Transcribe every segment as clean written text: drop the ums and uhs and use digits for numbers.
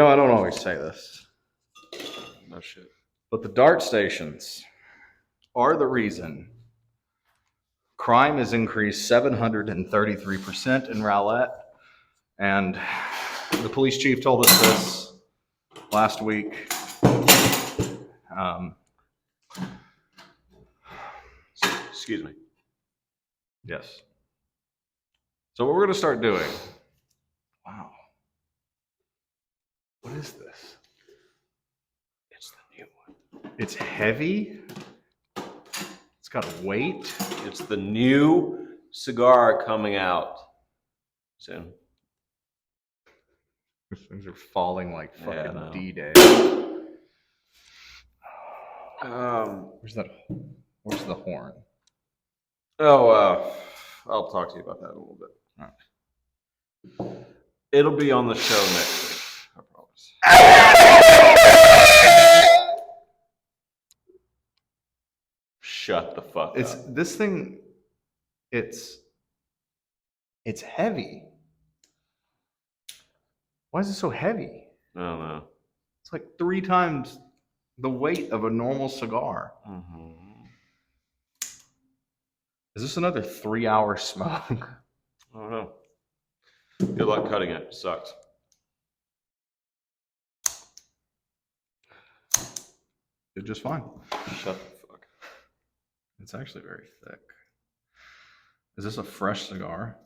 I don't always say this. No shit. But the dart stations are the reason crime has increased 733% in Rowlett. And the police chief told us this last week. Excuse me. Yes. So what we're going to start doing. Wow. What is this? It's the new one. It's heavy. It's got a weight. It's the new cigar coming out soon. These things are falling like fucking no. D-Day. Where's the horn? I'll talk to you about that in a little bit. All right. It'll be on the show next week, I promise. Shut the fuck up. This thing, it's heavy. Why is it so heavy? I don't know. It's like 3 times the weight of a normal cigar. Mm-hmm. Is this another 3-hour smoke? I don't know. Good luck cutting it. It sucks. Did just fine. Shut the fuck. It's actually very thick. Is this a fresh cigar?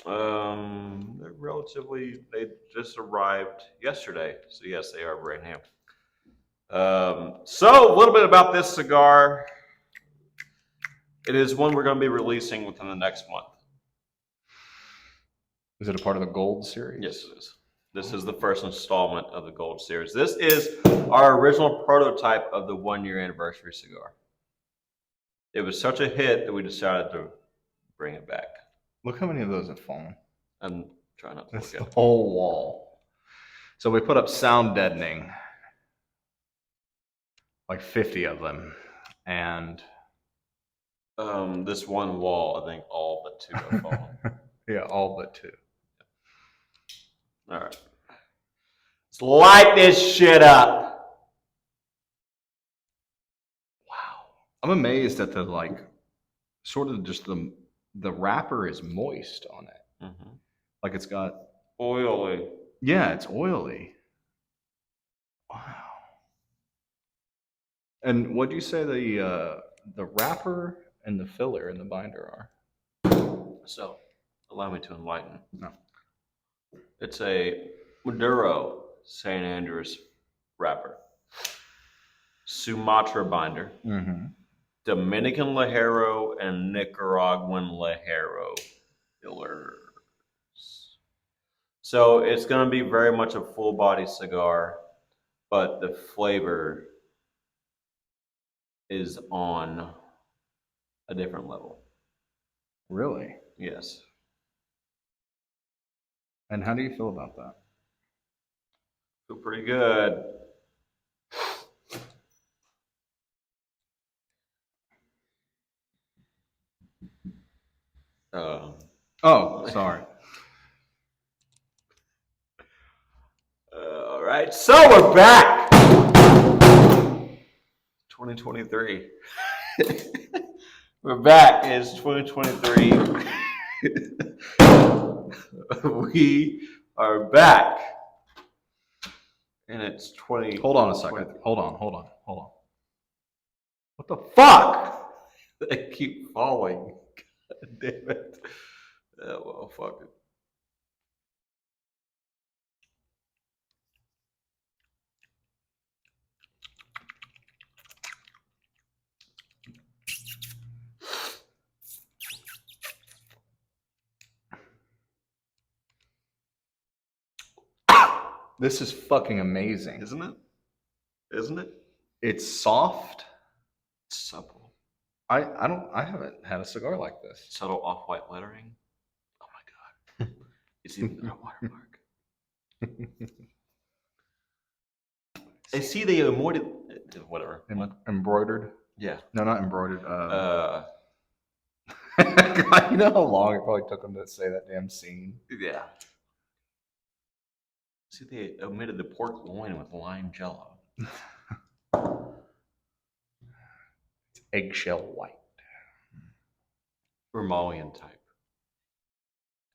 They're relatively. They just arrived yesterday, so yes, they are brand new. So a little bit about this cigar. It is one we're going to be releasing within the next month. Is it a part of the Gold series? Yes, it is. This is the first installment of the Gold series. This is our original prototype of the 1-year anniversary cigar. It was such a hit that we decided to bring it back. Look how many of those have fallen. I'm trying not to That's look at the it. whole wall. So we put up sound deadening, like 50 of them, and this one wall, I think all but 2 have fallen. yeah, all but 2. All right, let's light this shit up. Wow, I'm amazed at the sort of just the wrapper is moist on it. Mm-hmm. Like it's got Oily. Yeah, it's oily. Wow. And what'd you say the wrapper and the filler and the binder are? So, allow me to enlighten. No. It's a Maduro St. Andrews wrapper, Sumatra binder, Mm-hmm. Dominican Ligero, and Nicaraguan Ligero fillers. So it's going to be very much a full body cigar, but the flavor is on a different level. Really? Yes. And how do you feel about that? Feel pretty good. Oh, sorry. All right, so we're back. 2023. We're back. It's 2023. We are back. And it's 20. Hold on a second. Hold on. What the fuck? They keep falling. God damn it. Oh, well, fuck it. This is fucking amazing. Isn't it? Isn't it? It's soft. It's supple. I haven't had a cigar like this. Subtle off-white lettering. Oh my god. It's even got a watermark. I see they embroidered. Whatever. Embroidered? Yeah. No, not embroidered. God, you know how long it probably took them to say that damn scene? Yeah. See, they omitted the pork loin with lime jello. It's eggshell white. Vermilion type.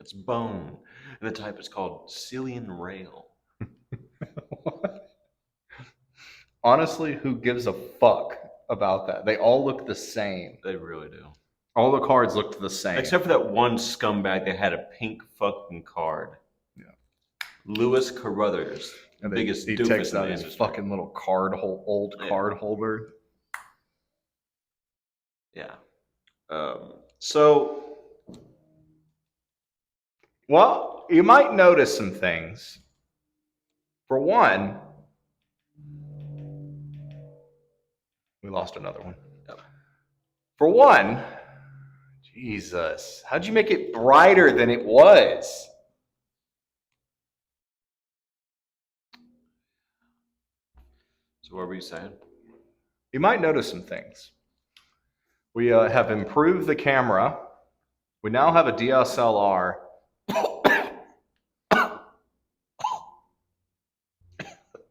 It's bone. And the type is called Cillian Rail. Honestly, who gives a fuck about that? They all look the same. They really do. All the cards looked the same. Except for that one scumbag that had a pink fucking card. Yeah. Lewis Carruthers. The biggest he doofus takes in out the his industry. fucking little old card holder. Yeah. So, well, you might notice some things. For one, we lost another one. Yep. For one, Jesus, how'd you make it brighter than it was? So what were you saying? You might notice some things. We have improved the camera. We now have a DSLR.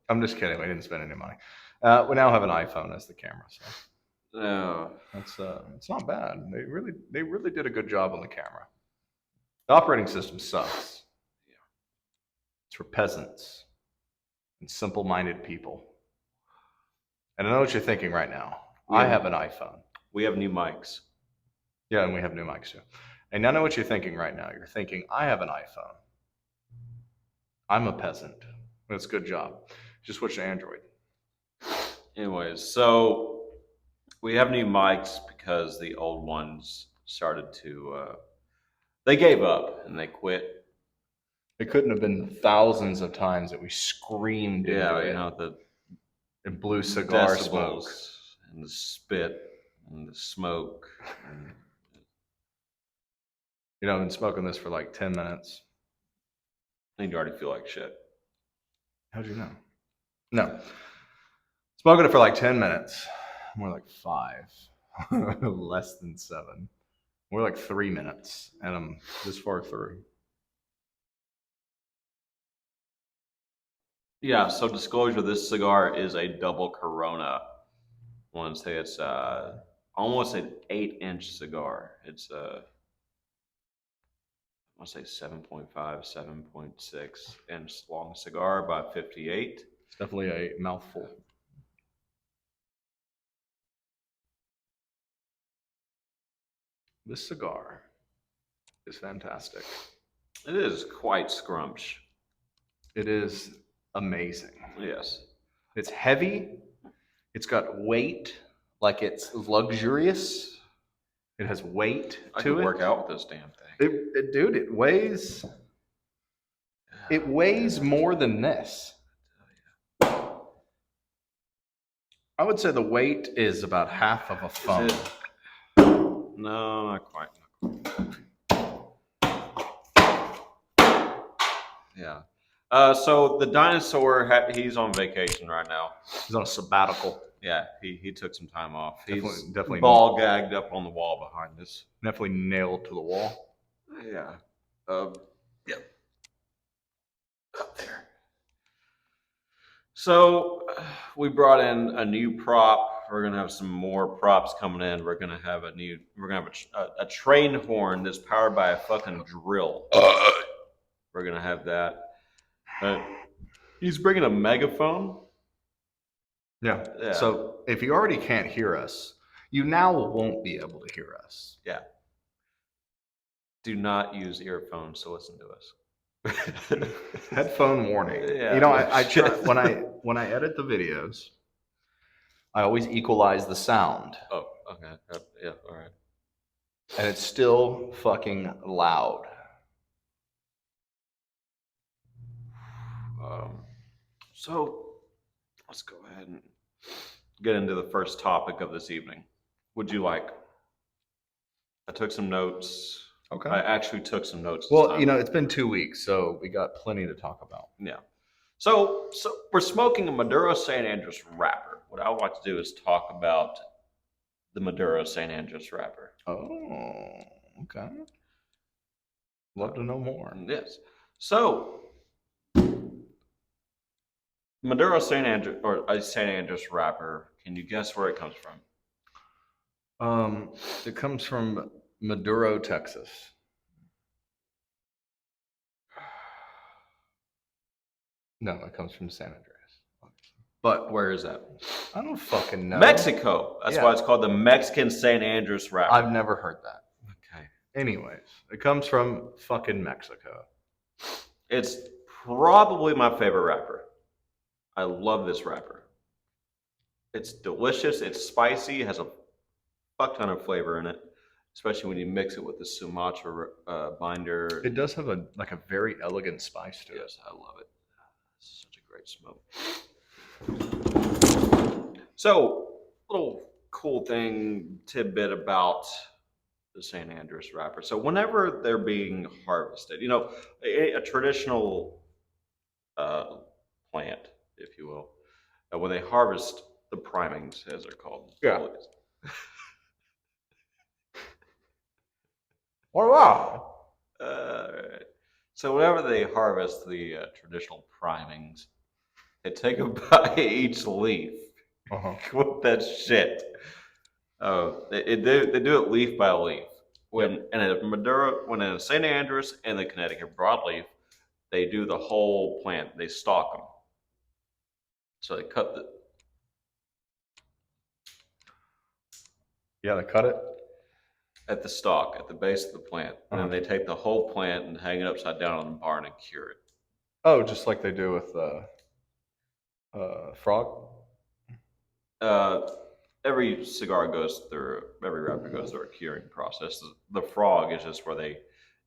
I'm just kidding. We didn't spend any money. We now have an iPhone as the camera. So No. it's not bad. They really did a good job on the camera. The operating system sucks. Yeah. It's for peasants and simple-minded people. And I know what you're thinking right now. I have an iPhone. We have new mics. Yeah, and we have new mics too. And I know what you're thinking right now. You're thinking, I have an iPhone. I'm a peasant. That's a good job. Just switch to Android. Anyways, so we have new mics because the old ones started to, they gave up and they quit. It couldn't have been thousands of times that we screamed into Yeah, it. you know, the and blew cigar decibels smoke. and the spit and the smoke. And You know, I've been smoking this for like 10 minutes. I think you already feel like shit. How'd you know? No. Smoking it for like 10 minutes. More like 5. Less than 7. More like 3 minutes. And I'm this far through. Yeah, so disclosure, this cigar is a double Corona. I want to say it's almost an 8-inch cigar. It's I want to say 7.5, 7.6 inch long cigar by 58. It's definitely a mouthful. This cigar is fantastic. It is quite scrumptious. It is amazing. Yes. It's heavy. It's got weight, like it's luxurious. It has weight I to could it. work out with this damn thing. Dude, it weighs. It weighs more than this. I would say the weight is about half of a phone. No, not quite. Yeah. So the dinosaur, he's on vacation right now. He's on a sabbatical. Yeah, he took some time off. He's Definitely ball gagged up on the wall behind us. Definitely nailed to the wall. Yeah. Yep. Up there. So we brought in a new prop. We're gonna have some more props coming in. We're gonna have a train horn that's powered by a fucking drill. We're gonna have that. He's bringing a megaphone. Yeah. So if you already can't hear us, you now won't be able to hear us. Yeah. Do not use earphones to listen to us. Headphone warning. Yeah. You know, I try when I edit the videos, I always equalize the sound. Oh, okay. Yeah, all right. And it's still fucking loud. So let's go ahead and get into the first topic of this evening. Would you like? I took some notes. Okay. I actually took some notes. Well, you know, it's been 2 weeks, so we got plenty to talk about. Yeah. So we're smoking a Maduro San Andres wrapper. What I would like to do is talk about the Maduro San Andres wrapper. Oh, okay. Love to know more. Yes. So Maduro St. Andrew or a St. Andrews wrapper. Can you guess where it comes from? It comes from Maduro, Texas. No, it comes from San Andreas. But Where is that? I don't fucking know. Mexico. That's Yeah. why it's called the Mexican St. Andrews wrapper. I've never heard that. Okay. Anyways, it comes from fucking Mexico. It's probably my favorite wrapper. I love this wrapper. It's delicious. It's spicy. It has a fuck ton of flavor in it, especially when you mix it with the Sumatra binder. It does have a very elegant spice to it. Yes, I love it. It's such a great smoke. So, little cool thing tidbit about the St. Andrews wrapper. So, whenever they're being harvested, a traditional plant, if you will, when they harvest the primings, as they're called. Yeah. Oh wow. Right. So whenever they harvest the traditional primings, they take a bite each leaf. With that shit. They do it leaf by leaf. When in a St. Andrews and the Connecticut broadleaf, they do the whole plant. They stalk them. So they cut they cut it at the stalk, at the base of the plant. And then they take the whole plant and hang it upside down on the barn and cure it. Oh, just like they do with frog? Every wrapper goes through a curing process. The frog is just where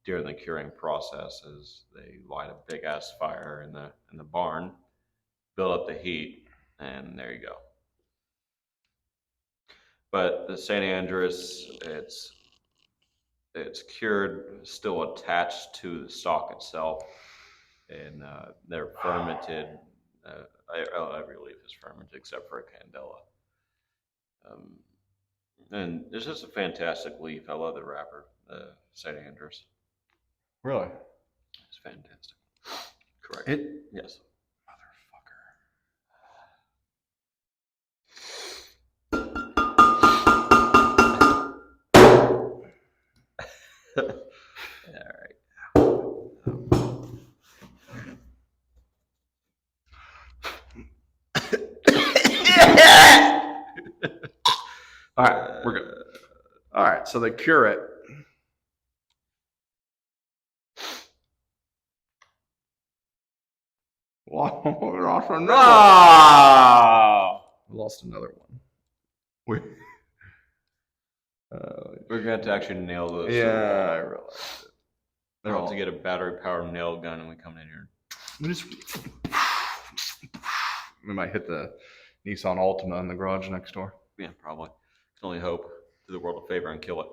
during the curing processes, they light a big ass fire in the barn, build up the heat, and there you go. But the St. Andrews, it's cured, still attached to the stalk itself, and they're fermented. Every leaf is fermented except for a candela. And it's just a fantastic leaf. I love the wrapper, St. Andrews. Really? It's fantastic. Correct. Yes. Motherfucker. All right. All right, we're good. All right, so they cure it. Wow, lost another one. We're going to have to actually nail this. Yeah, I realized it. They're all to get a battery-powered nail gun, and we come in here. We might hit the Nissan Altima in the garage next door. Yeah, probably. Can only hope. Do the world a favor and kill it.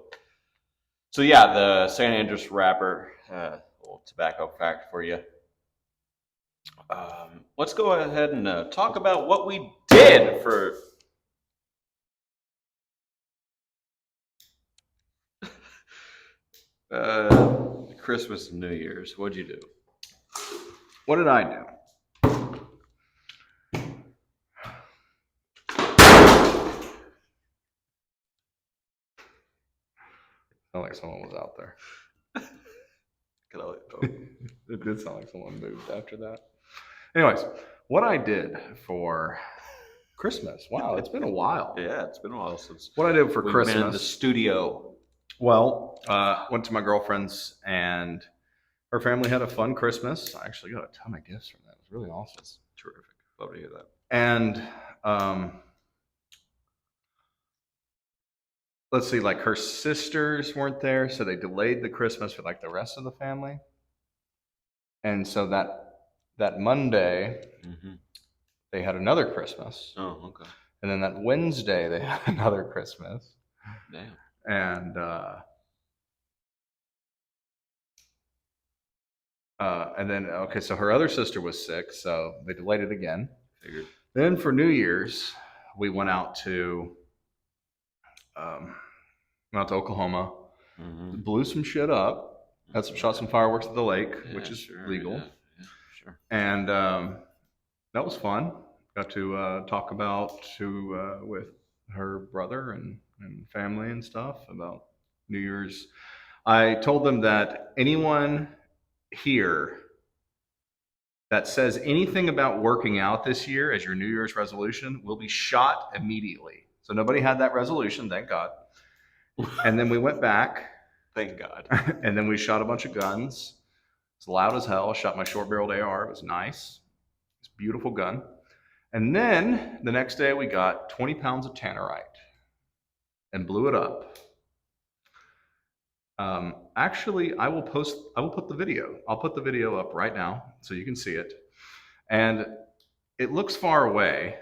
So yeah, the St. Andrews wrapper. A little tobacco fact for you. Let's go ahead and talk about what we did for Christmas and New Year's. What'd you do? What did I do? Sound like someone was out there. It did sound like someone moved after that. Anyways, what I did for Christmas. Wow, it's been a while. Yeah, it's been a while since what I did for we've Christmas. been in the studio. Well, went to my girlfriend's and her family had a fun Christmas. I actually got a ton of gifts from that. It was really awesome. That's terrific. Love to hear that. And let's see, like her sisters weren't there, so they delayed the Christmas for like the rest of the family. And so that Monday, they had another Christmas. Oh, okay. And then that Wednesday, they had another Christmas. Damn. And then, okay, so her other sister was sick, so they delayed it again. Figured. Then for New Year's, we went out to Oklahoma, blew some shit up, shot some fireworks at the lake, which is legal. Yeah, sure. And that was fun. Got to talk with her brother and family and stuff about New Year's. I told them that anyone here that says anything about working out this year as your New Year's resolution will be shot immediately. So nobody had that resolution, thank God. And then we went back. Thank God. And then we shot a bunch of guns. It's loud as hell. I shot my short barreled AR. It was nice. It's a beautiful gun. And then the next day we got 20 pounds of tannerite and blew it up. Actually, I will put the video. I'll put the video up right now so you can see it. And it looks far away,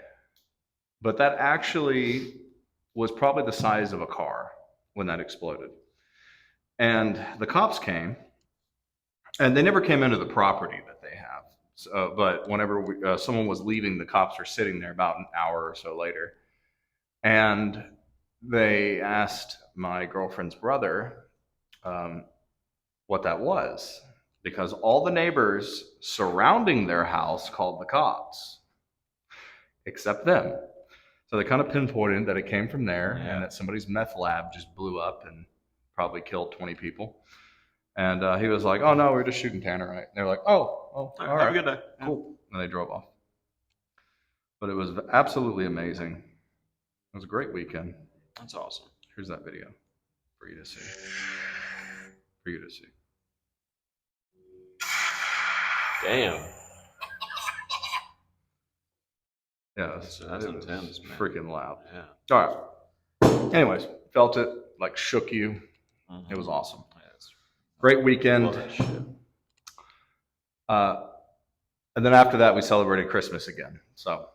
but that actually was probably the size of a car when that exploded. And the cops came, and they never came into the property that they have. So, but whenever someone was leaving, the cops were sitting there about an hour or so later. And they asked my girlfriend's brother what that was, because all the neighbors surrounding their house called the cops, except them. So they kind of pinpointed that it came from there, Yeah. and that somebody's meth lab just blew up and probably killed 20 people. And he was like, "Oh no, we're just shooting tannerite." And they're like, "Oh, all Have right, a good day. cool." And they drove off. But it was absolutely amazing. It was a great weekend. That's awesome. Here's that video for you to see. For you to see. Damn. Yeah, That's it was intense, man. freaking loud. Yeah. All right. Anyways, felt it, like shook you. Mhm. It was awesome. Yeah, it's- Great love weekend. that shit. And then after that, we celebrated Christmas again. So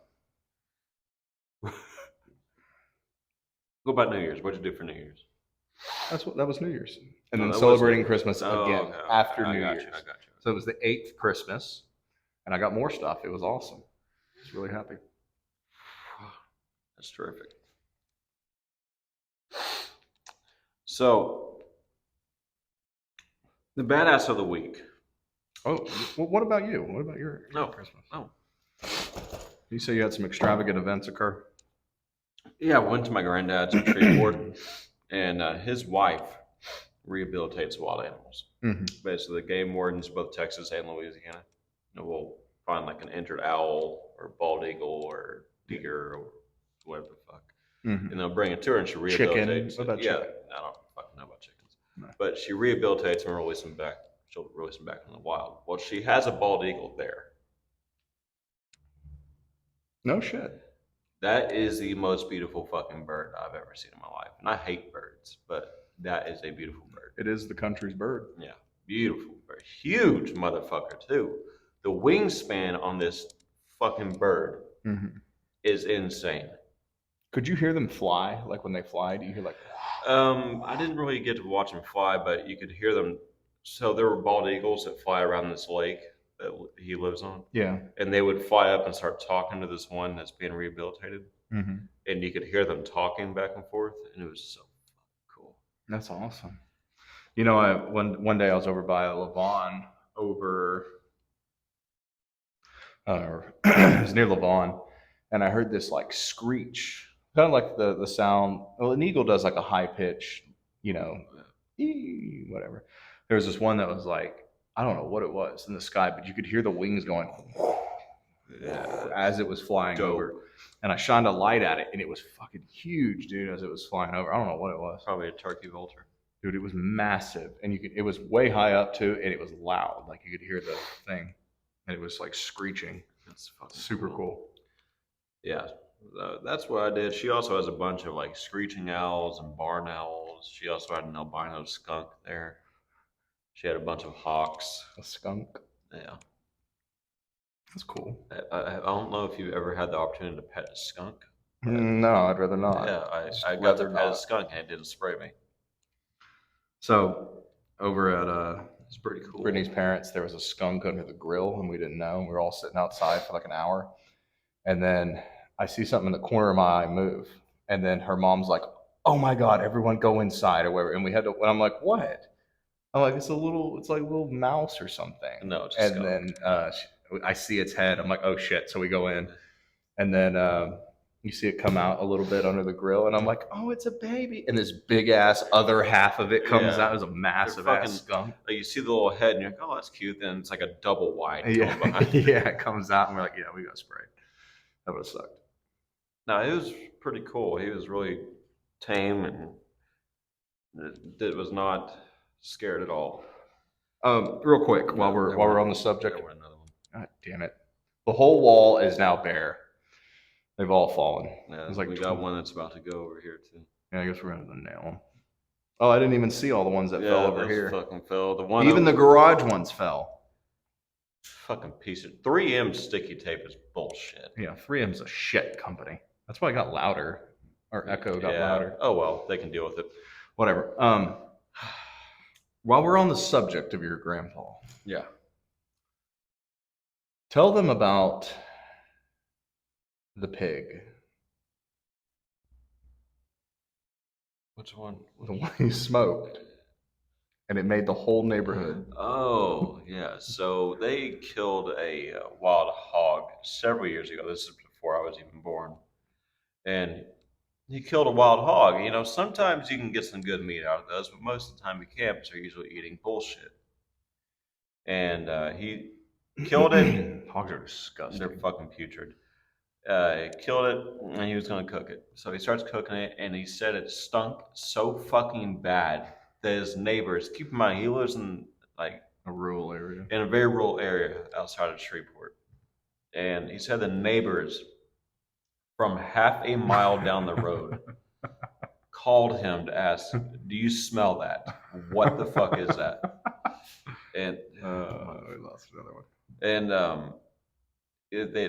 What about New Year's? What'd you do for New Year's? that was New Year's, and No, then that was celebrating New Year's. Christmas Oh, again okay, okay. after I New got Year's. you, I got you. So it was the 8th Christmas, and I got more stuff. It was awesome. I was really happy. That's terrific. So, the badass of the week. Oh, well, what about you? What about your Christmas? Oh. You say you had some extravagant events occur? Yeah, I went to my granddad's in Shreveport, and his wife rehabilitates wild animals. Mm-hmm. Basically, the game wardens, both Texas and Louisiana, will find like an injured owl or bald eagle or deer or whatever the fuck, Mm-hmm. and they'll bring it to her and she rehabilitates. Chicken? It. What about yeah, chicken? I don't fucking know about chickens, No. but she rehabilitates them and release them back. She'll release them back in the wild. Well, she has a bald eagle there. No shit. That is the most beautiful fucking bird I've ever seen in my life. And I hate birds, but that is a beautiful bird. It is the country's bird. Yeah, beautiful bird. Huge motherfucker, too. The wingspan on this fucking bird Mm-hmm. is insane. Could you hear them fly? Like when they fly, do you hear like? I didn't really get to watch them fly, but you could hear them. So there were bald eagles that fly around this lake that he lives on. Yeah. And they would fly up and start talking to this one that's being rehabilitated. Mm-hmm. And you could hear them talking back and forth, and it was so cool. That's awesome. You know, one day I was over by Lavon, it was near Lavon, and I heard this like screech, kind of like the sound. Well, an eagle does like a high pitch, you know, whatever. There was this one that was like, I don't know what it was in the sky, but you could hear the wings going as it was flying over. And I shined a light at it, and it was fucking huge, dude, as it was flying over. I don't know what it was. Probably a turkey vulture. Dude, it was massive, and it was way high up too, and it was loud. Like you could hear the thing, and it was like screeching. That's fucking Super cool. Yeah, that's what I did. She also has a bunch of like screeching owls and barn owls. She also had an albino skunk there. She had a bunch of hawks. A skunk. Yeah, That's cool. I don't know if you've ever had the opportunity to pet a skunk. No, I'd rather not. Yeah, I got to pet a skunk and it didn't spray me. So over at It's pretty cool. Brittany's parents, there was a skunk under the grill, and we didn't know. We were all sitting outside for like an hour, and then I see something in the corner of my eye move, and then her mom's like, "Oh my god, everyone go inside," or whatever. And we had to. And I'm like, "What?" I'm like, it's like a little mouse or something. No, it's a And skunk. then I see its head. I'm like, oh shit. So we go in, and then you see it come out a little bit under the grill, and I'm like, oh, it's a baby. And this big ass other half of it comes out. It was a massive ass skunk. Like you see the little head, and you're like, oh, that's cute. Then it's like a double wide Yeah, going behind. yeah, it comes out, and we're like, yeah, we got sprayed. That would have sucked. No, it was pretty cool. He was really tame and it was not scared at all. Real quick, while we're on the subject, There were another one. God damn it, the whole wall is now bare. They've all fallen. Yeah, It's like we got one that's about to go over here too. Yeah, I guess we're gonna nail them. Oh, I didn't even see all the ones that fell over here. Fucking fell. The one Even the garage ones fell. fucking piece of 3M sticky tape is bullshit. Yeah, 3M's a shit company. That's why I got louder. Our echo got louder. Oh well, they can deal with it. Whatever. While we're on the subject of your grandpa, Yeah. tell them about the pig. Which one? The one you smoked. And it made the whole neighborhood. Oh, yeah. So they killed a wild hog several years ago. This is before I was even born. And he killed a wild hog. You know, sometimes you can get some good meat out of those, but most of the time you can't because they're usually eating bullshit. And he killed it. Hogs are disgusting. They're fucking putrid. He killed it and he was going to cook it. So he starts cooking it and he said it stunk so fucking bad that his neighbors, keep in mind, he lives in like a rural area. In a very rural area outside of Shreveport. And he said the neighbors from half a mile down the road called him to ask, do you smell that? What the fuck is that? And we lost another one. And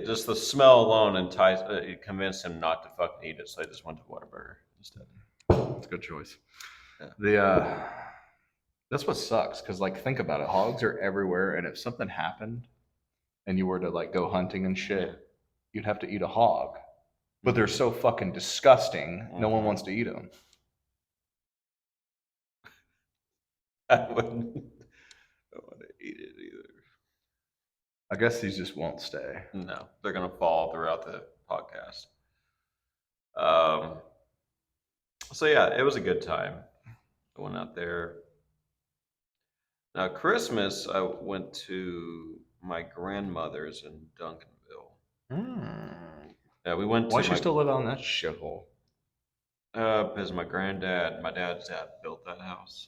just the smell alone it convinced him not to fucking eat it, so they just went to Whataburger instead. That's a good choice. Yeah. That's what sucks, because like think about it, hogs are everywhere, and if something happened and you were to like go hunting and shit, you'd have to eat a hog. But they're so fucking disgusting, no one wants to eat them. I wouldn't want to eat it either. I guess these just won't stay. No, they're gonna fall throughout the podcast. So yeah, it was a good time. I went out there. Now Christmas, I went to my grandmother's in Duncanville. Yeah, we went to. Why should you still live on that shithole? Because my dad's dad built that house.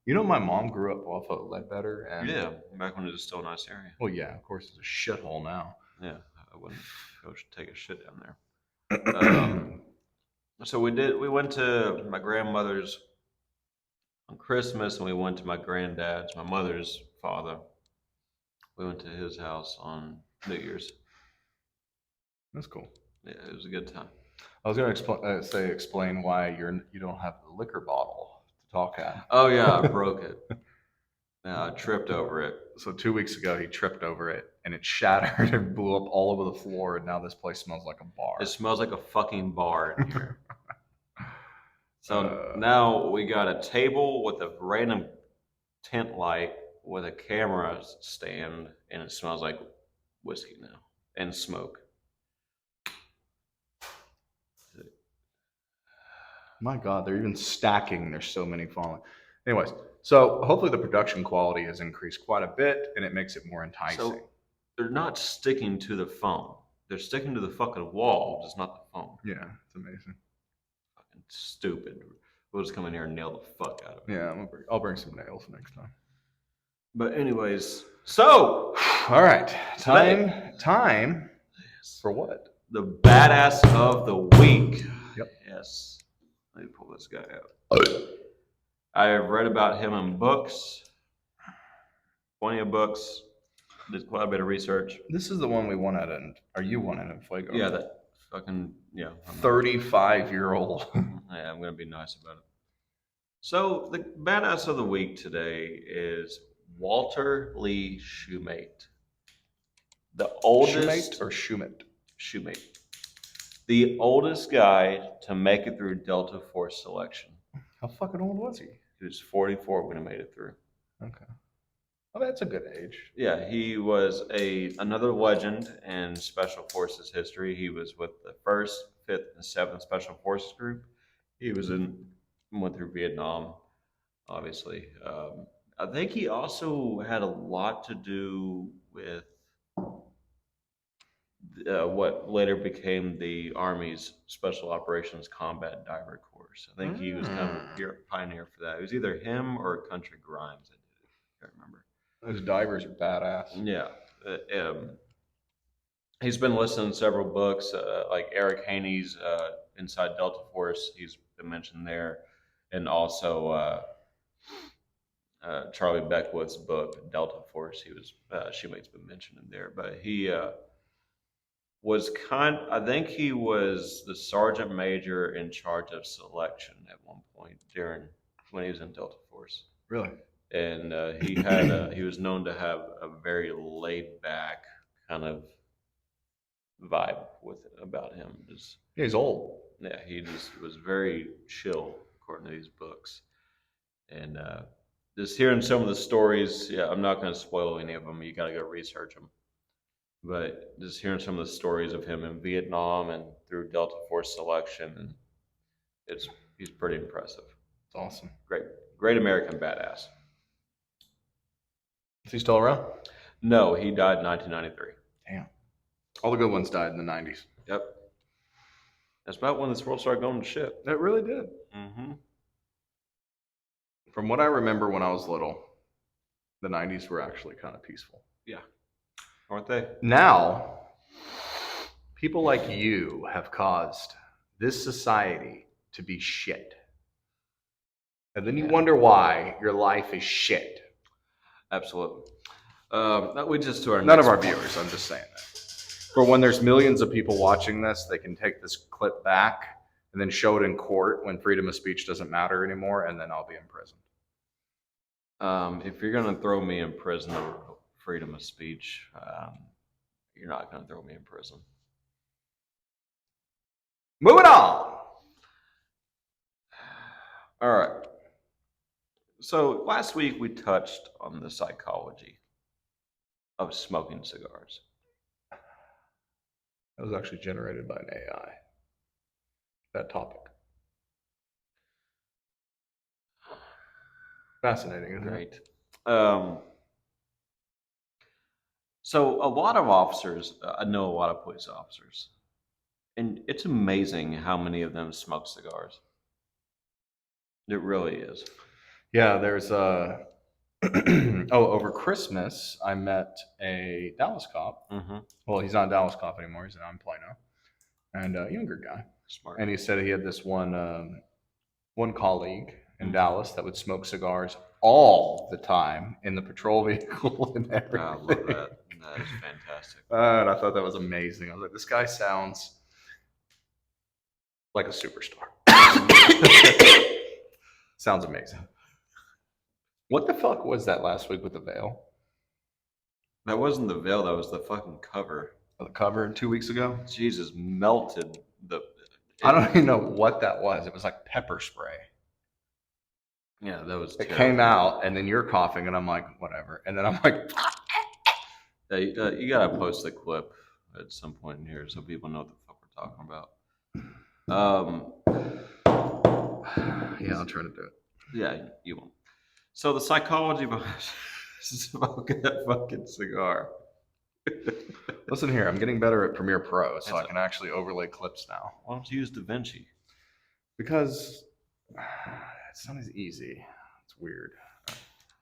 You know, my mom grew up off of Ledbetter, and Yeah, back when it was still a nice area. Well, yeah, of course, it's a shithole now. Yeah, I wouldn't go take a shit down there. So we went to my grandmother's on Christmas, and we went to my granddad's, my mother's father. We went to his house on New Year's. That's cool. Yeah, it was a good time. I was going to explain why you don't have the liquor bottle to talk at. Oh yeah, I broke it. Yeah, I tripped over it. So 2 weeks ago, he tripped over it, and it shattered and blew up all over the floor, and now this place smells like a bar. It smells like a fucking bar in here. So now we got a table with a random tent light with a camera stand, and it smells like whiskey now and smoke. My God, they're even stacking. There's so many falling. Anyways, so hopefully the production quality has increased quite a bit, and it makes it more enticing. So they're not sticking to the phone. They're sticking to the fucking wall, just not the phone. Yeah, it's amazing. Fucking stupid. We'll just come in here and nail the fuck out of it. Yeah, I'll bring some nails next time. But anyways, so all right, time for what? The badass of the week. Yep. Yes. Let me pull this guy out. I have read about him in books, plenty of books. Did quite a bit of research. This is the one we won at, you won at Fuego. Yeah, that fucking 35-year-old. Yeah, I'm gonna be nice about it. So the badass of the week today is Walter Lee Shoemate, the oldest Shoemate or Shoemate? Shoemate, the oldest guy to make it through Delta Force selection. How fucking old was he? He was 44 when he made it through. Okay. Oh, that's a good age. Yeah, he was another legend in Special Forces history. He was with the 1st, 5th, and 7th Special Forces Group. He went through Vietnam, obviously. I think he also had a lot to do with what later became the Army's Special Operations Combat Diver Course. I think he was kind of a pioneer for that. It was either him or Country Grimes that did it. I can't remember. Those divers are badass. Yeah. He's been listed in several books, like Eric Haney's Inside Delta Force. He's been mentioned there, and also Charlie Beckwith's book Delta Force. Shoemate's been mentioned in there, but he I think he was the sergeant major in charge of selection at one point when he was in Delta Force. Really? And he was known to have a very laid back kind of vibe about him. He's old. Yeah, he just was very chill according to these books. And just hearing some of the stories, yeah, I'm not going to spoil any of them. You got to go research them. But just hearing some of the stories of him in Vietnam and through Delta Force selection, and he's pretty impressive. It's awesome. Great American badass. Is he still around? No, he died in 1993. Damn. All the good ones died in the 90s. Yep. That's about when this world started going to shit. It really did. Mm-hmm. From what I remember when I was little, the 90s were actually kind of peaceful. Yeah. Aren't they? Now, people like you have caused this society to be shit. And then you wonder why your life is shit. Absolutely. We just to our None of our viewers, I'm just saying that. For when there's millions of people watching this, they can take this clip back and then show it in court when freedom of speech doesn't matter anymore, and then I'll be in prison. If you're going to throw me in prison over freedom of speech, you're not going to throw me in prison. Moving on. All right. So last week we touched on the psychology of smoking cigars. That was actually generated by an AI. That topic. Fascinating, isn't it? Great. So a lot of officers, I know a lot of police officers, and it's amazing how many of them smoke cigars. It really is. Yeah, there's over Christmas, I met a Dallas cop. Mm-hmm. Well, he's not a Dallas cop anymore. He's in Plano. And a younger guy. Smart. And he said he had this one colleague in Dallas that would smoke cigars all the time in the patrol vehicle and everything. I love that. That is fantastic. And I thought that was amazing. I was like, this guy sounds like a superstar. Sounds amazing. What the fuck was that last week with the veil? That wasn't the veil. That was the fucking cover. The cover 2 weeks ago? Jesus, melted the... I don't even know what that was. It was like pepper spray. Yeah, that was It terrible. came out, and then you're coughing, and I'm like, whatever. And then I'm like... You got to post the clip at some point in here so people know what the fuck we're talking about. Yeah, I'll try to do it. Yeah, you won't. So the psychology behind smoking that fucking cigar. Listen here, I'm getting better at Premiere Pro, so I can actually overlay clips now. Why don't you use DaVinci? Because it's not as easy. It's weird.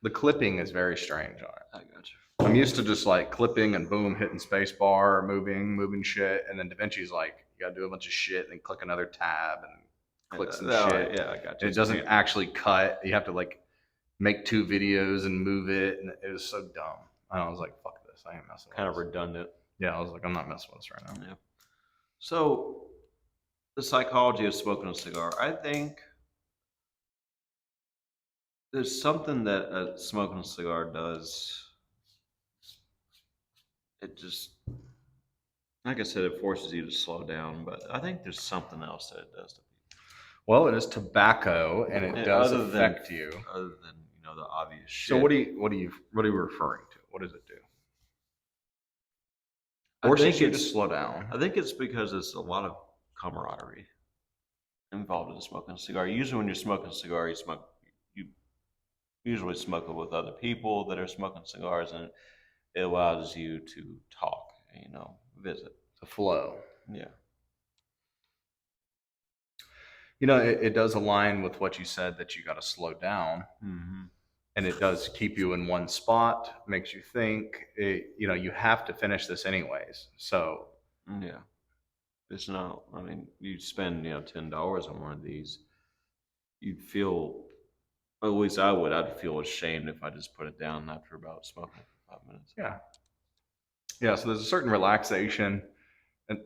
The clipping is very strange on it. I got you. I'm used to just like clipping and boom, hitting space bar, moving shit, and then DaVinci's like, you gotta do a bunch of shit, and then click another tab and click some shit. Yeah, I got you. It doesn't actually cut. You have to like make 2 videos and move it, and it was so dumb. And I was like, fuck this, I ain't messing with kind of this. redundant. Yeah, I was like, I'm not messing with this right now. Yeah. So the psychology of smoking a cigar, I think there's something that smoking a cigar does. It just, like I said, it forces you to slow down, but I think there's something else that it does to people. Well, it is tobacco, and it does affect you. Other than of the obvious shit. So what are you referring to? What does it do? I Forces think you to it's slow down. I think it's because it's a lot of camaraderie involved in smoking a cigar. Usually, when you're smoking a cigar, you usually smoke it with other people that are smoking cigars, and it allows you to talk, visit. The flow. Yeah. It does align with what you said that you got to slow down. Mm-hmm. And it does keep you in one spot, makes you think, you have to finish this anyways. So, Yeah. It's not, I mean, you spend, $10 on one of these, you'd feel, at least I'd feel ashamed if I just put it down after about smoking it for 5 minutes. yeah. Yeah. So there's a certain relaxation. And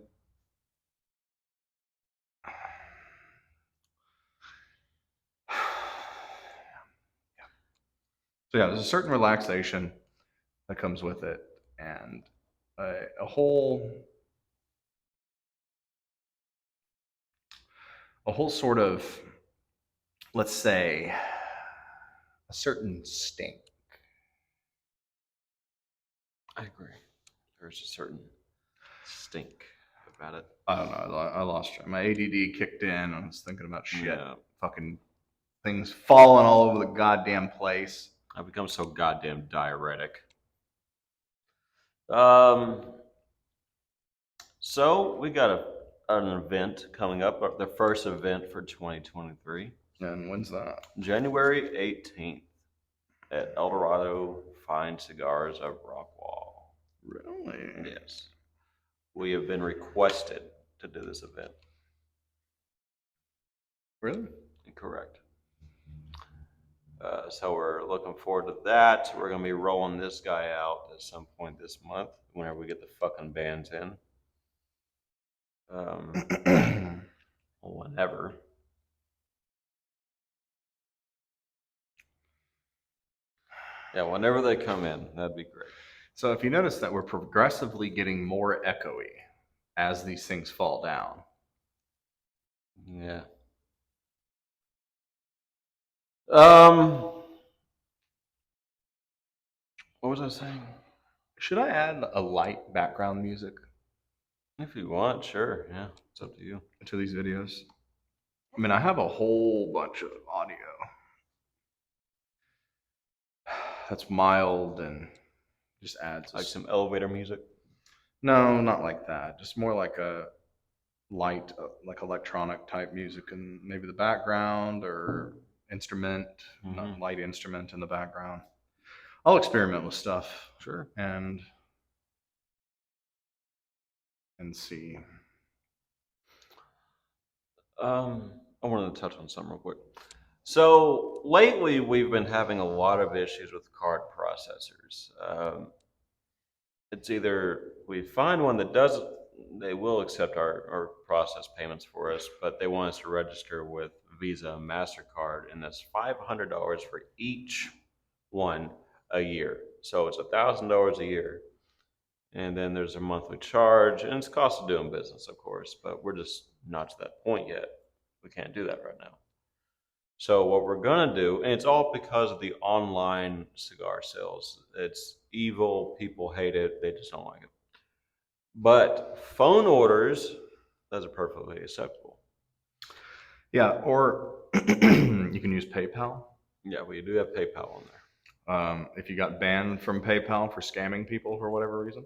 so, yeah, there's a certain relaxation that comes with it. And a whole sort of, let's say, a certain stink. I agree. There's a certain stink about it. I don't know. I lost track. My ADD kicked in. I was thinking about shit. Yeah. Fucking things falling all over the goddamn place. I've become so goddamn diuretic. So we got an event coming up, the first event for 2023, And when's that? January 18th at El Dorado Fine Cigars of Rockwall. Really? Yes. We have been requested to do this event. Really? Correct. So we're looking forward to that. We're going to be rolling this guy out at some point this month, whenever we get the fucking bands in. Whenever. Yeah, whenever they come in, that'd be great. So if you notice that we're progressively getting more echoey as these things fall down. Yeah. What was I saying? Should I add a light background music If you want, sure. Yeah, it's up to you. to these videos? I mean, I have a whole bunch of audio that's mild and just adds Like some elevator music. No, not like that. Just more like a light, like electronic type music, and maybe the background or instrument, not light instrument in the background. I'll experiment with stuff, Sure, and see. I wanted to touch on something real quick. So lately, we've been having a lot of issues with card processors. It's either we find one that does, they will accept our process payments for us, but they want us to register with Visa and MasterCard, and that's $500 for each one a year. So it's $1,000 a year. And then there's a monthly charge, and it's cost of doing business, of course, but we're just not to that point yet. We can't do that right now. So what we're gonna do, and it's all because of the online cigar sales. It's evil. People hate it. They just don't like it. But phone orders, those are perfectly acceptable. Yeah, or you can use PayPal. Yeah, we do have PayPal on there. If you got banned from PayPal for scamming people for whatever reason,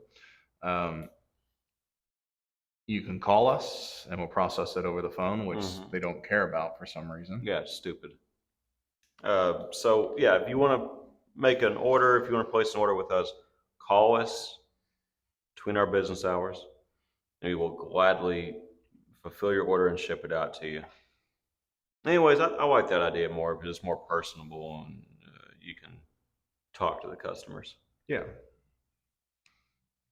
you can call us and we'll process it over the phone, which they don't care about for some reason. Yeah, it's stupid. So yeah, if you want to make an order, if you want to place an order with us, call us between our business hours, and we will gladly fulfill your order and ship it out to you. Anyways, I like that idea more because it's more personable and you can talk to the customers. Yeah.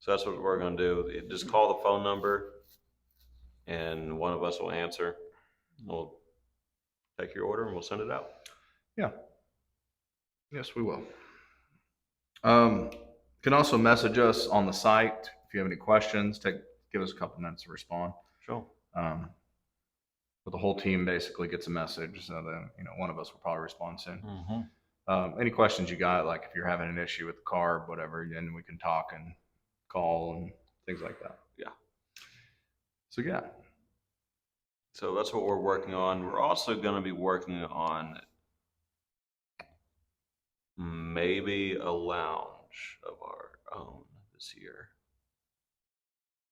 So that's what we're going to do. Just call the phone number and one of us will answer. We'll take your order and we'll send it out. Yeah. Yes, we will. You can also message us on the site if you have any questions. Give us a couple minutes to respond. Sure. But the whole team basically gets a message, so then one of us will probably respond soon. Any questions you got, like if you're having an issue with the car, whatever, then we can talk and call and things like that. Yeah. So yeah, So that's what we're working on. We're also going to be working on maybe a lounge of our own this year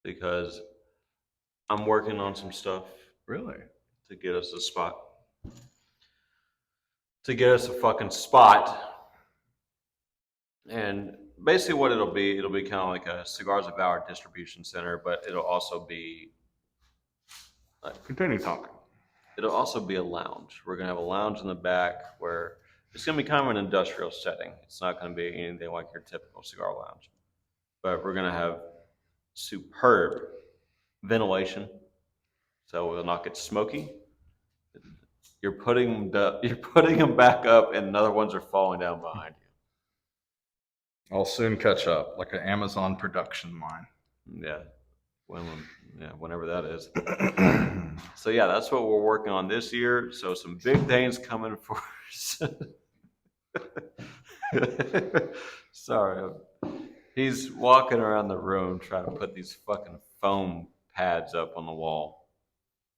because I'm working on some stuff really. to get us a spot. To get us a fucking spot. And basically what it'll be kind of like a Cigars of Valor distribution center, but it'll also be Continue talking. it'll also be a lounge. We're gonna have a lounge in the back where it's gonna be kind of an industrial setting. It's not gonna be anything like your typical cigar lounge, but we're gonna have superb ventilation, so it'll not get smoky. You're putting them back up, and other ones are falling down behind you. I'll soon catch up, like an Amazon production line. Yeah, whenever that is. So yeah, that's what we're working on this year. So some big things coming for us. Sorry, he's walking around the room trying to put these fucking foam pads up on the wall,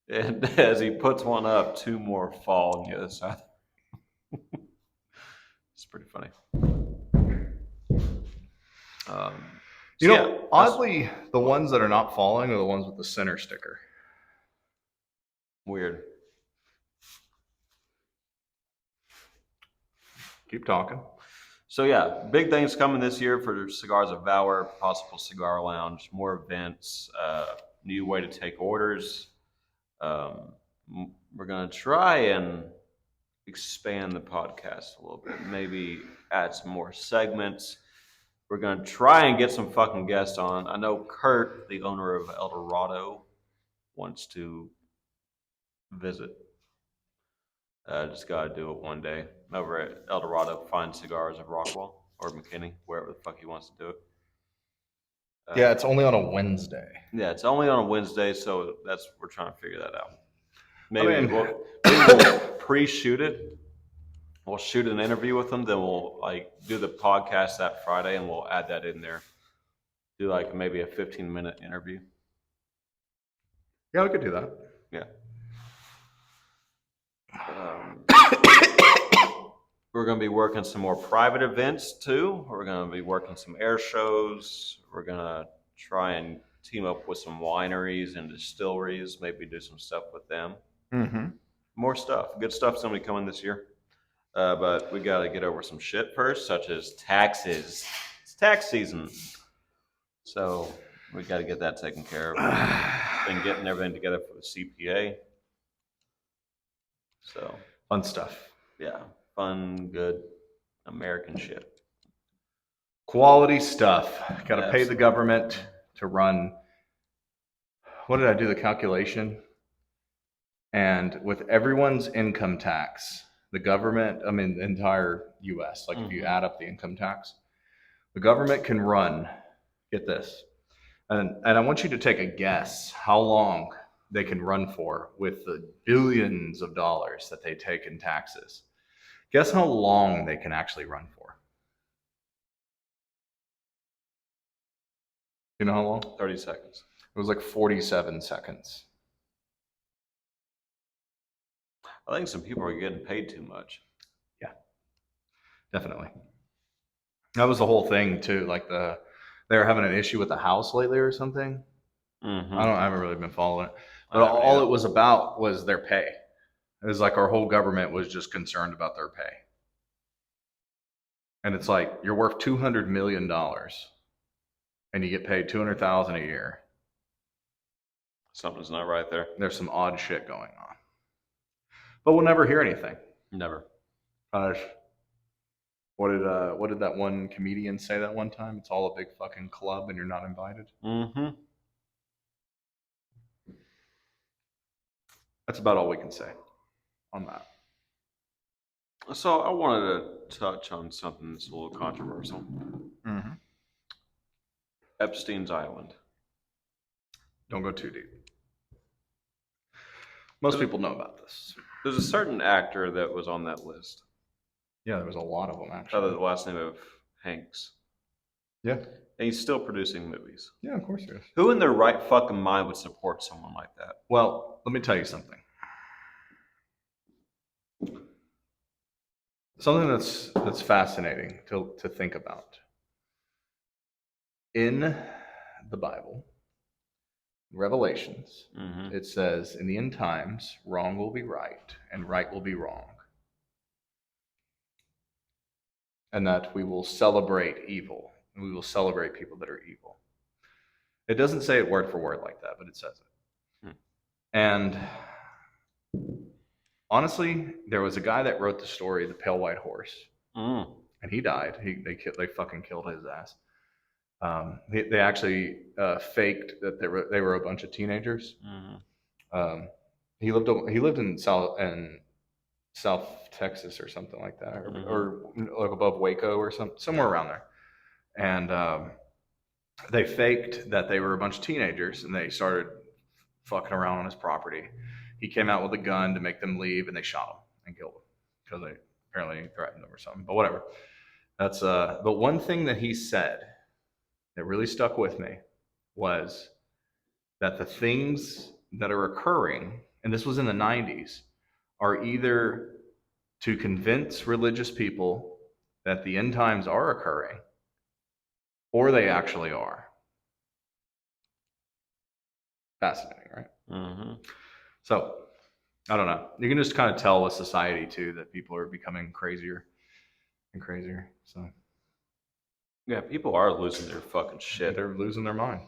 and as he puts one up, two more fall on the other side. It's pretty funny. Oddly, the ones that are not falling are the ones with the center sticker. Weird. Keep talking. So yeah, big things coming this year for Cigars of Valor, possible cigar lounge, more events, new way to take orders. We're gonna try and expand the podcast a little bit, maybe add some more segments. We're gonna try and get some fucking guests on. I know Kurt, the owner of El Dorado, wants to visit. Just gotta do it one day over at El Dorado Fine Cigars of Rockwall or McKinney, wherever the fuck he wants to do it. Yeah, it's only on a Wednesday. Yeah, it's only on a Wednesday, so we're trying to figure that out. I mean, we'll pre-shoot it. We'll shoot an interview with them, then we'll do the podcast that Friday, and we'll add that in there. Do maybe a 15-minute interview. Yeah, we could do that. Yeah. We're going to be working some more private events too. We're going to be working some air shows. We're going to try and team up with some wineries and distilleries, maybe do some stuff with them. Mm-hmm. More stuff. Good stuff's going to be coming this year. But we got to get over some shit first, such as taxes. It's tax season. So we got to get that taken care of. Been getting everything together for the CPA. So Fun stuff. yeah, fun, good American shit. Quality stuff. Got to pay the government to run. What did I do the calculation? And with everyone's income tax, the government, I mean, the entire US, if you add up the income tax, the government can run, get this, and I want you to take a guess how long they can run for with the billions of dollars that they take in taxes. Guess how long they can actually run for? You know how long? 30 seconds. It was like 47 seconds. I think some people are getting paid too much. Yeah, definitely. That was the whole thing too. They were having an issue with the House lately or something. Mm-hmm. I haven't really been following it, but all it was about was their pay. It was like our whole government was just concerned about their pay. And it's like, you're worth $200 million and you get paid $200,000 a year. Something's not right there. There's some odd shit going on. But we'll never hear anything. Never. What did that one comedian say that one time? It's all a big fucking club and you're not invited. Mm-hmm. That's about all we can say on that. So I wanted to touch on something that's a little controversial. Mm-hmm. Epstein's Island. Don't go too deep. Most people know about this. There's a certain actor that was on that list. Yeah, there was a lot of them By actually. the last name of Hanks. Yeah. And he's still producing movies. Yeah, of course there is. Who in their right fucking mind would support someone like that? Well, let me tell you something. Something that's fascinating to think about. In the Bible, Revelations, Mm-hmm. it says, in the end times, wrong will be right and right will be wrong. And that we will celebrate evil. And we will celebrate people that are evil. It doesn't say it word for word like that, but it says it. Hmm. And honestly, there was a guy that wrote the story, The Pale White Horse, Mm. and he died. They fucking killed his ass. They actually faked that they were a bunch of teenagers. Mm-hmm. He lived in South Texas or something like that, or like above Waco or somewhere around there. And they faked that they were a bunch of teenagers, and they started fucking around on his property. He came out with a gun to make them leave, and they shot him and killed him because they apparently threatened them or something. But whatever. That's But one thing that he said that really stuck with me was that the things that are occurring, and this was in the 90s, are either to convince religious people that the end times are occurring or they actually are. Fascinating, right? Mm-hmm. So, I don't know. You can just kind of tell with society too that people are becoming crazier and crazier. So, Yeah, people are losing their fucking shit. they're losing their mind.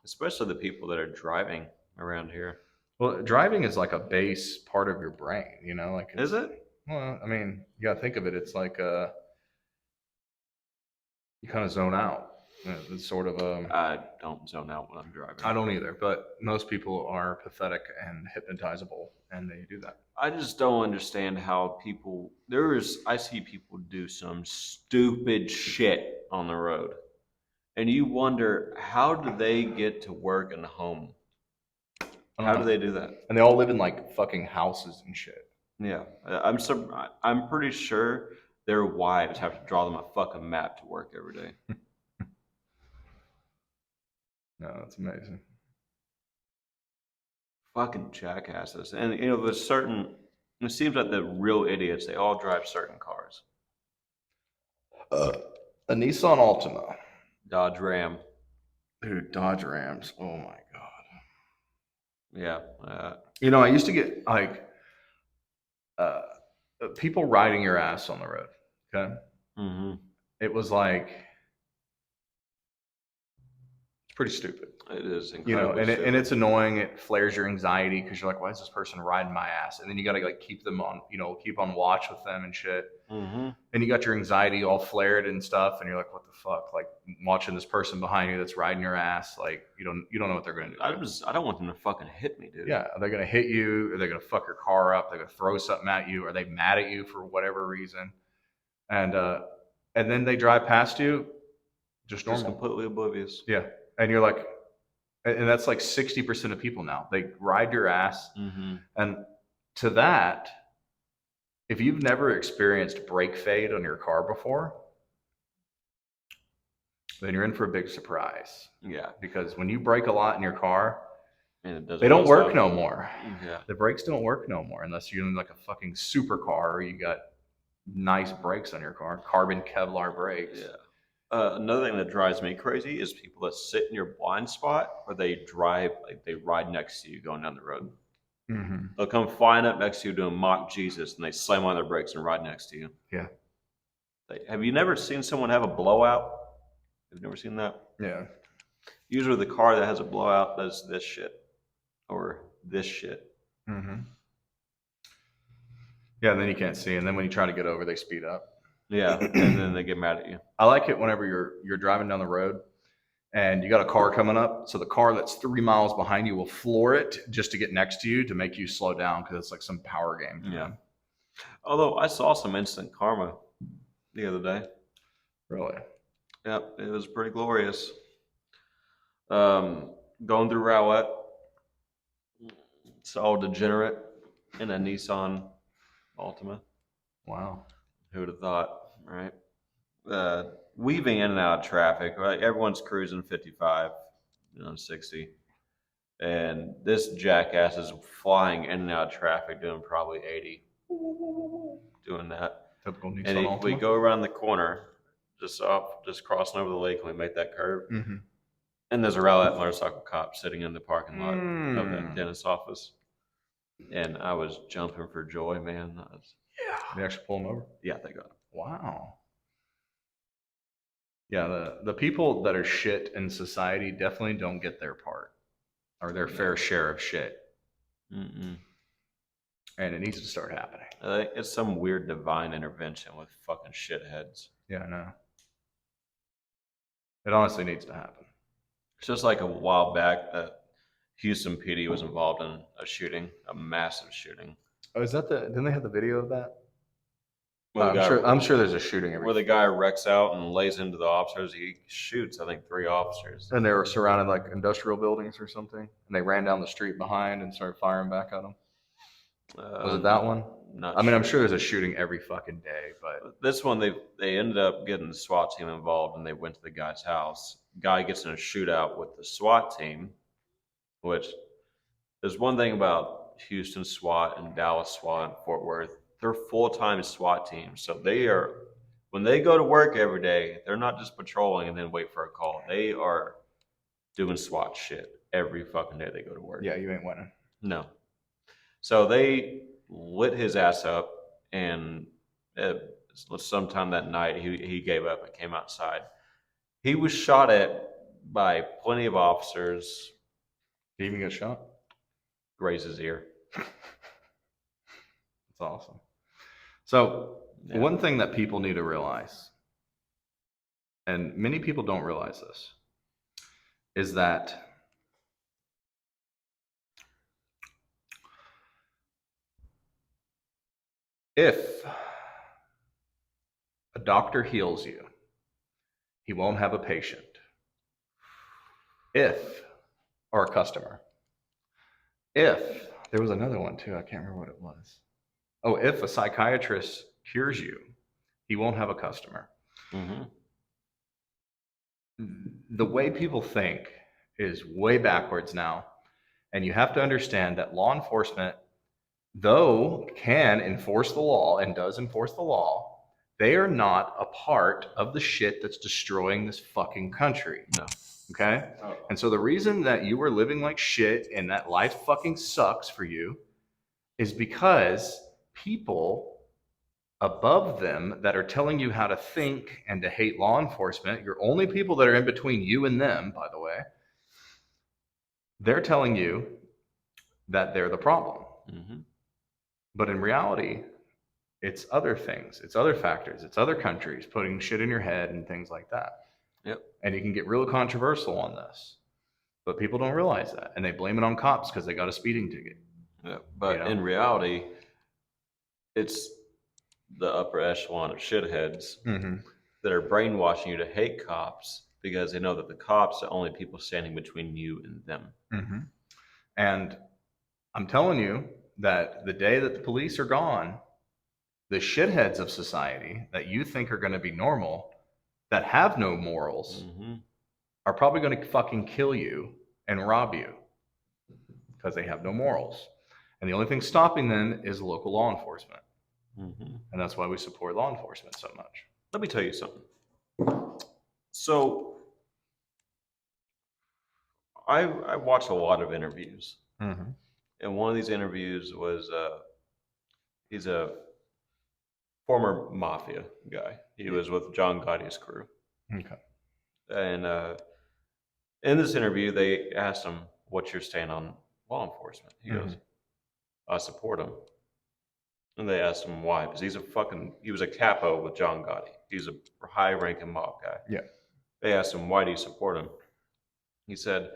Especially the people that are driving around here. Well, driving is like a base part of your brain, like Is it? well, I mean, you gotta think of it. It's like you kind of zone out. It's sort of I don't zone out when I'm driving. I don't either, but most people are pathetic and hypnotizable, and they do that. I just don't understand how people. I see people do some stupid shit on the road, and you wonder how do they get to work and home? I don't How know. do they do that? And they all live in like fucking houses and shit. Yeah, I'm pretty sure their wives have to draw them a fucking map to work every day. No, that's amazing. Fucking jackasses, and there's certain. It seems like the real idiots. They all drive certain cars. A Nissan Altima. Dodge Ram. Dude, Dodge Rams. Oh my god. Yeah. I used to get like uh, people riding your ass on the road. Okay. Mm-hmm. It was like it's pretty stupid. It is incredibly And stupid. it's annoying. It flares your anxiety because you're like, why is this person riding my ass? And then you got to like keep them on, keep on watch with them and shit. Mm-hmm. And you got your anxiety all flared and stuff, and you're like, what the fuck? Like watching this person behind you that's riding your ass, like you don't know what they're gonna do. I don't want them to fucking hit me, dude. Yeah, are they gonna hit you? Are they gonna fuck your car up? They're gonna throw something at you? Are they mad at you for whatever reason? And then they drive past you, just Just normal. completely oblivious. Yeah, and you're like, and that's like 60% of people now. They ride your ass, Mm-hmm. and to that, if you've never experienced brake fade on your car before, then you're in for a big surprise. Yeah. Because when you brake a lot in your car, And it doesn't they don't work stop. no more. Yeah. The brakes don't work no more unless you're in like a fucking supercar or you got nice brakes on your car, carbon Kevlar brakes. Yeah. Another thing that drives me crazy is people that sit in your blind spot or they drive, like they ride next to you going down the road. Mm-hmm. They'll come flying up next to you doing mock Jesus and they slam on their brakes and ride next to you. Yeah. Have you never seen someone have a blowout? You've never seen that? Yeah. Usually the car that has a blowout does this shit or this shit. Mm-hmm. Yeah, and then you can't see, and then when you try to get over, they speed up. Yeah, and then they get mad at you. I like it whenever you're driving down the road and you got a car coming up, so the car that's 3 miles behind you will floor it just to get next to you to make you slow down because it's like some power game. Yeah. Although I saw some instant karma the other day. Really? Yep, it was pretty glorious. Going through Rowlett, saw a degenerate in a Nissan Altima. Wow. Who would have thought, right? Weaving in and out of traffic, right? Everyone's cruising 55, 60. And this jackass is flying in and out of traffic doing probably 80, doing that. Typical Nissan And we Altima. go around the corner, just crossing over the lake, and we make that curve. Mm-hmm. And there's a Rowlett motorcycle cop sitting in the parking lot of that Mm. dentist's office. And I was jumping for joy, man. They actually pull him over? Yeah, they got him. Wow. Yeah, the people that are shit in society definitely don't get their part or their fair share of shit. Mm-mm. And it needs to start happening. It's some weird divine intervention with fucking shitheads. Yeah, I know. It honestly needs to happen. It's just like a while back that Houston PD was involved in a shooting, a massive shooting. Oh, is that didn't they have the video of that? Where the guy, I'm sure there's a shooting every. Where the guy wrecks out and lays into the officers. He shoots, I think, 3 officers. And they were surrounded like industrial buildings or something, and they ran down the street behind and started firing back at them. Was it that one? Not I mean, sure. I'm sure there's a shooting every fucking day, but This one, they ended up getting the SWAT team involved, and they went to the guy's house. Guy gets in a shootout with the SWAT team, which there's one thing about Houston SWAT and Dallas SWAT and Fort Worth. They're full-time SWAT teams, so when they go to work every day, they're not just patrolling and then wait for a call. They are doing SWAT shit every fucking day they go to work. yeah, you ain't winning. No. So they lit his ass up, and sometime that night he gave up and came outside. He was shot at by plenty of officers. Did he even get shot? Grazed his ear. That's awesome. So Yeah. one thing that people need to realize, and many people don't realize this, is that if a doctor heals you, he won't have a patient. Or a customer. If, there was another one too, I can't remember what it was. Oh, if a psychiatrist cures you, he won't have a customer. Mm-hmm. The way people think is way backwards now. And you have to understand that law enforcement, though can enforce the law and does enforce the law, they are not a part of the shit that's destroying this fucking country. No. Okay? Oh. And so the reason that you are living like shit and that life fucking sucks for you is because people above them that are telling you how to think and to hate law enforcement, you're only people that are in between you and them, by the way, they're telling you that they're the problem. Mm-hmm. But in reality, it's other things, it's other factors, it's other countries putting shit in your head and things like that. Yep. And you can get real controversial on this. But people don't realize that. And they blame it on cops because they got a speeding ticket. Yeah. But in reality, it's the upper echelon of shitheads that are brainwashing you to hate cops because they know that the cops are only people standing between you and them. And I'm telling you that the day that the police are gone, the shitheads of society that you think are going to be normal, that have no morals, are probably going to fucking kill you and rob you because they have no morals. And the only thing stopping them is local law enforcement. And that's why we support law enforcement so much. Let me tell you something. So I watched a lot of interviews. And one of these interviews was he's a former mafia guy. He was with John Gotti's crew. Okay. And in this interview, they asked him, "What's your stand on law enforcement?" He goes, "I support him." And they asked him why, because he was a capo with John Gotti. He's a high-ranking mob guy. Yeah. They asked him, "Why do you support him?" He said,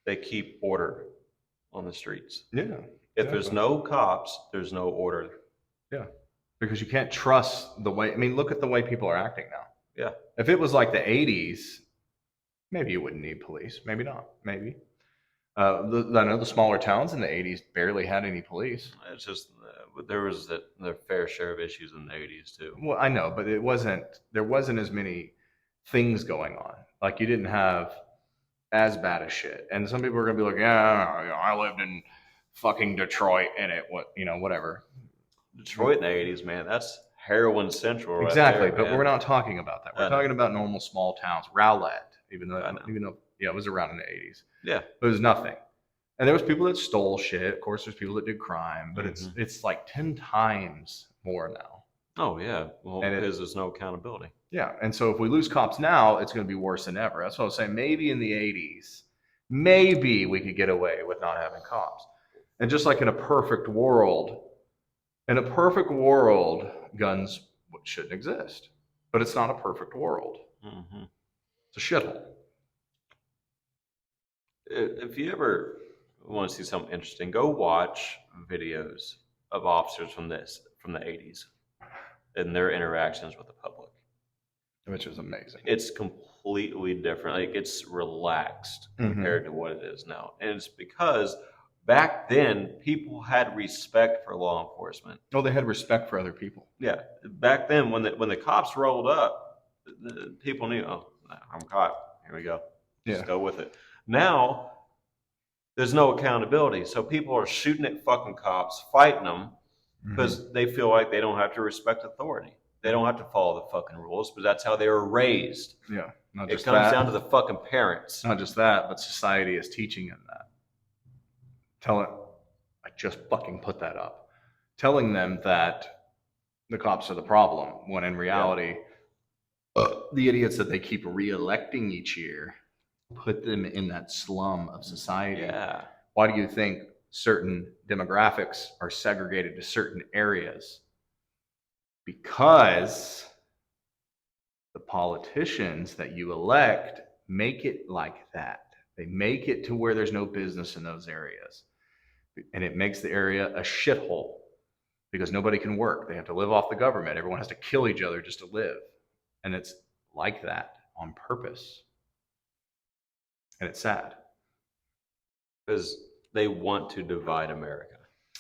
"They keep order on the streets. Yeah. If there's no cops, there's no order." Yeah. Because you can't trust the way, I mean, look at the way people are acting now. Yeah. If it was like the 80s, maybe you wouldn't need police. Maybe not. Maybe. I know the smaller towns in the 80s barely had any police. It's just there was their fair share of issues in the 80s too. Well, I know, but there wasn't as many things going on. Like you didn't have as bad as shit. And some people are gonna be like, yeah, I lived in fucking Detroit and whatever. Detroit in the 80s, man, that's heroin central right Exactly, there, but man. we're not talking about that. We're talking about normal small towns. Rowlett, even though yeah, it was around in the 80s. Yeah. It was nothing. And there was people that stole shit. Of course, there's people that did crime, but it's like 10 times more now. Oh yeah, well, And because there's no accountability. Yeah, and so if we lose cops now, it's going to be worse than ever. That's what I was saying. Maybe in the 80s, maybe we could get away with not having cops. And just like in a perfect world, guns shouldn't exist. But it's not a perfect world. Mm-hmm. It's a shithole. If you ever want to see something interesting, go watch videos of officers from the 80s and their interactions with the public. Which is amazing. It's completely different. Like it's relaxed compared to what it is now. And it's because back then people had respect for law enforcement. Oh, they had respect for other people. Yeah. Back then when the cops rolled up, the people knew, oh, I'm caught. Here we go. Just go with it. Now there's no accountability. So people are shooting at fucking cops, fighting them because they feel like they don't have to respect authority. They don't have to follow the fucking rules, but that's how they were raised. Yeah. It comes down to the fucking parents. Not just that, but society is teaching them that. I just fucking put that up. Telling them that the cops are the problem, when in reality, the idiots that they keep re-electing each year put them in that slum of society. Yeah. Why do you think certain demographics are segregated to certain areas? Because the politicians that you elect make it like that. They make it to where there's no business in those areas. And it makes the area a shithole because nobody can work. They have to live off the government. Everyone has to kill each other just to live. And it's like that on purpose. And it's sad. Because they want to divide America.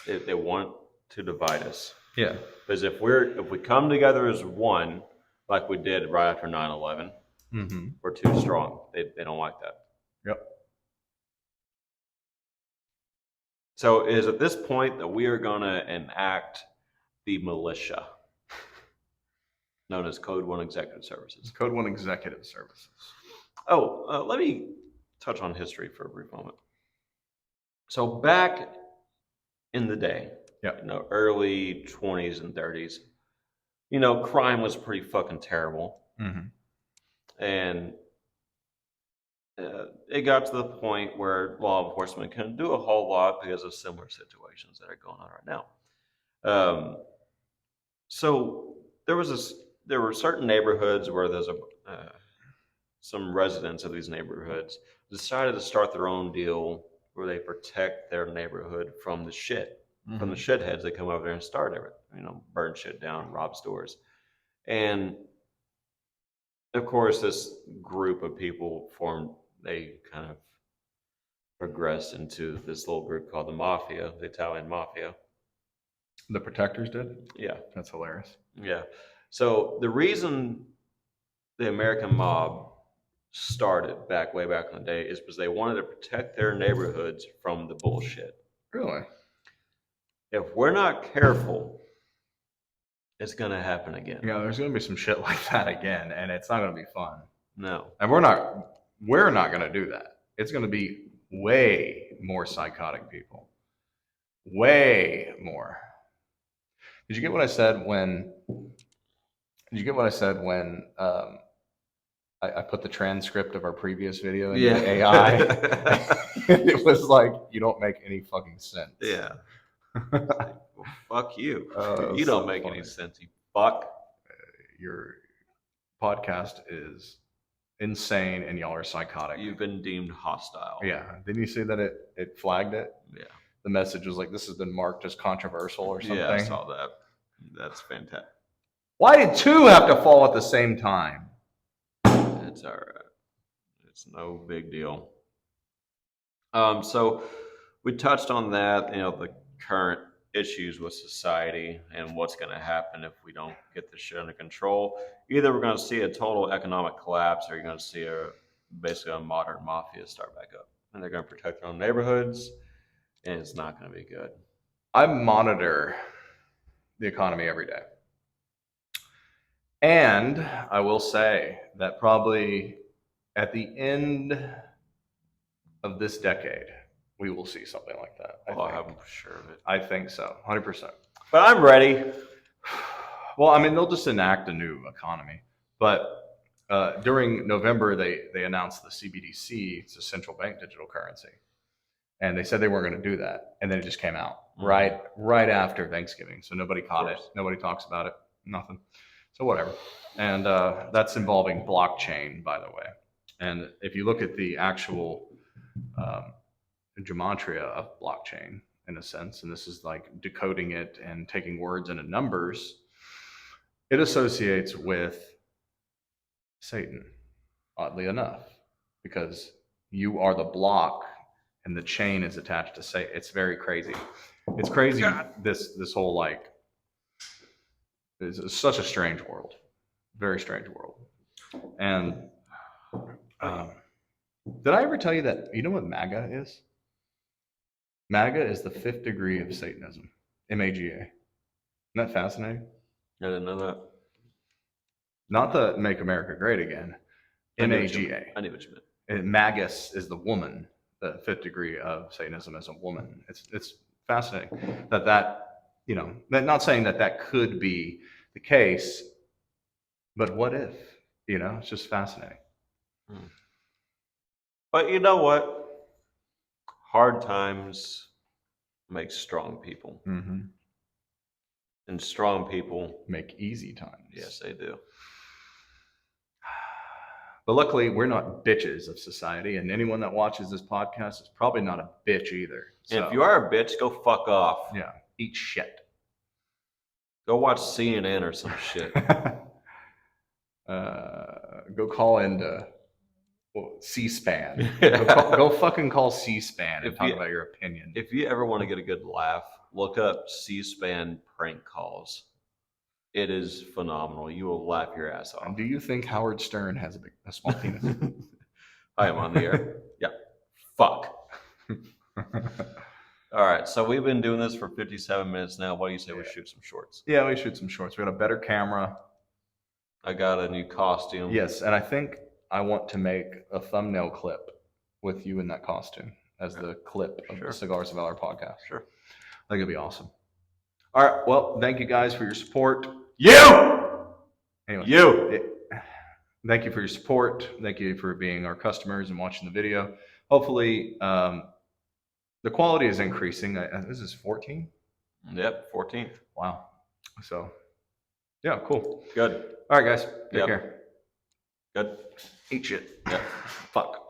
They want to divide us. Yeah. Because if we come together as one, like we did right after 9/11, we're too strong. They don't like that. Yep. So it is at this point that we are going to enact the militia, known as Code 1 Executive Services. Code 1 Executive Services. Oh, let me touch on history for a brief moment. So back in the day, early 20s and 30s, crime was pretty fucking terrible. And it got to the point where law enforcement couldn't do a whole lot because of similar situations that are going on right now. So there were certain neighborhoods where there's some residents of these neighborhoods decided to start their own deal where they protect their neighborhood from the shit, from the shitheads that come over there and start everything, burn shit down, rob stores. And of course, this group of people they kind of progressed into this little group called the Mafia, the Italian Mafia. The protectors did? Yeah. That's hilarious. Yeah. So the reason the American mob started way back in the day is because they wanted to protect their neighborhoods from the bullshit. Really? If we're not careful, it's going to happen again. Yeah, there's going to be some shit like that again, and it's not going to be fun. No. And we're not going to do that. It's going to be way more psychotic people. Way more. Did you get what I said when I put the transcript of our previous video in AI? It was like, you don't make any fucking sense. Yeah. Well, fuck you. You don't make any sense, you fuck. Your podcast is insane and y'all are psychotic. You've been deemed hostile. Yeah. Didn't you see that it flagged it? Yeah. The message was like, this has been marked as controversial or something. Yeah, I saw that. That's fantastic. Why did two have to fall at the same time? It's all right. It's no big deal. So we touched on that, the current issues with society and what's going to happen if we don't get this shit under control. Either we're going to see a total economic collapse, or you're going to see basically a modern mafia start back up, and they're going to protect their own neighborhoods, and it's not going to be good. I monitor the economy every day. And I will say that probably at the end of this decade, we will see something like that. I'm sure of it. I think so, 100%. But I'm ready. Well, I mean, they'll just enact a new economy. But during November, they announced the CBDC, it's a central bank digital currency. And they said they weren't going to do that. And then it just came out right after Thanksgiving. So nobody caught it. Nobody talks about it. Nothing. So whatever. And that's involving blockchain, by the way. And if you look at the actual gematria of blockchain, in a sense, and this is like decoding it and taking words into numbers, it associates with Satan, oddly enough, because you are the block and the chain is attached to Satan. It's very crazy. It's crazy. This whole like, it's such a strange world, very strange world. And did I ever tell you that, you know what MAGA is? MAGA is the 5th degree of Satanism, MAGA. Isn't that fascinating? I didn't know that. Not the Make America Great Again, MAGA. I knew what you meant. And Magus is the woman. The 5th degree of Satanism as a woman. It's fascinating that you know, not saying that could be the case, but what if? You know, it's just fascinating. But you know what? Hard times make strong people. Mm-hmm. And strong people make easy times. Yes, they do. But luckily, we're not bitches of society, and anyone that watches this podcast is probably not a bitch either. So, and if you are a bitch, go fuck off. Yeah, eat shit. Go watch CNN or some shit. Go call into C-SPAN. Go fucking call C-SPAN and talk about your opinion. If you ever want to get a good laugh, look up C-SPAN prank calls. It is phenomenal. You will laugh your ass off. And do you think Howard Stern has a small penis? I am on the air. Yeah. Fuck. All right. So we've been doing this for 57 minutes now. What do you say we shoot some shorts? Yeah, we shoot some shorts. We got a better camera. I got a new costume. Yes, and I think I want to make a thumbnail clip with you in that costume as the clip of the Cigars of Valor podcast. Sure. I think it'd be awesome. All right. Well, thank you guys for your support. Anyway, thank you for your support. Thank you for being our customers and watching the video. Hopefully, the quality is increasing. This is 14? Yep, 14th. Wow. So, yeah, cool. Good. All right, guys. Take care. Good. Eat shit. Yep. Fuck.